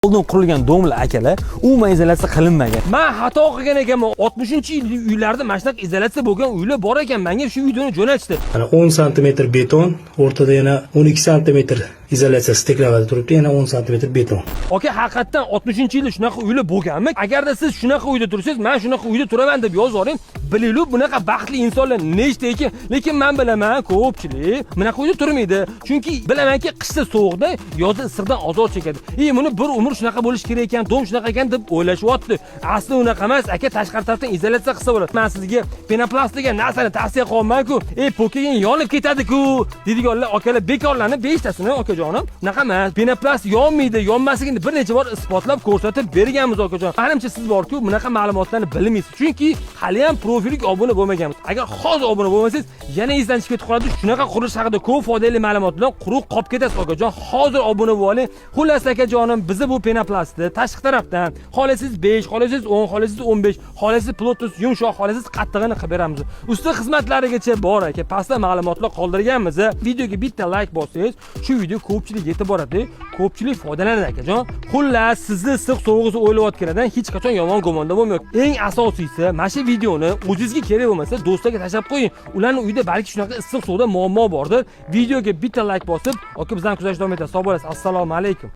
Oldin qurilgan domla akalar, umuman izolyatsiya qilinmagan. Men xato qilgan ekanman. 60-yil uylarda mana shunaqa izolyatsiya bo'lgan uylar bor ekan. Menga shu videoni jo'natishdi. Mana 10 sm beton, o'rtada yana 12 sm izolyatsiya steklavada turibdi, yana 10 sm beton. Aka, haqiqatan 60-yilda shunaqa uylar bo'lganmi? Agarda siz shunaqa uyda tursangiz, men shunaqa uyda turaman deb yozib yuboring. Bilaylik, bunaqa baxtli insonlar nechta ekan, lekin men bilaman, ko'pchilik bunaqa uyda turmaydi. Chunki bilamanki, qishda sovuqda, yozda issiqdan azob chekadi. Buni bir umr shunaqa bo'lish kerak ekan, dom shunaqa ekan deb o'ylashyapti. Asli unaqa emas, aka, tashqari tarafdan izolyatsiya qilsa bo'ladi. Men sizga penoplast degan narsani tavsiya qilaman-ku. Pokagin yonib ketadi-ku, deydiganlar akalar bekorlarni 5 tasini akajonim. Unaqa emas. Penoplast yonmaydi, yonmasligini bir necha bor isbotlab ko'rsatib berganmiz akajon. Menimcha siz borku, bunaqa ma'lumotlarni bilmaysiz. Chunki hali ham profilga obuna bo'lmaganmiz. Agar hozir obuna bo'lmasangiz, yana izdan chiqib ketib qoladi. Shunaqa qurilish haqida ko'p foydali ma'lumot bilan quruq qolib ketasiz akajon. Hozir obuna bo'ling. Xullas akajonim, bizni bu penoplastni tashqi tarafdan xohlasangiz 5, xohlasangiz 10, xohlasangiz 15, xohlasangiz plotus yumshoq, xohlasangiz qattig'ini qilib beramiz. Usti xizmatlarigacha bor aka. Pastda ma'lumotlar qoldirganmiz. Videoga bitta like bossangiz, shu video ko'pchilik yetib boradi. Ko'pchilik foydalanadi akajon. Xullas, sizni issiq sovug'ingizni o'ylayotganidan hech qachon yomon gumonda bo'lmaydi. Eng asosiysi, mana shu videoni o'zingizga kerak bo'lmasa, do'stlarga tashlab qo'ying. Ularning uyida balki shunaqa issiq suvda muammo bordir. Videoga bitta like bosib, aka bizdan kuzatishni davom etasiz. Sog' bo'lasiz. Assalomu alaykum.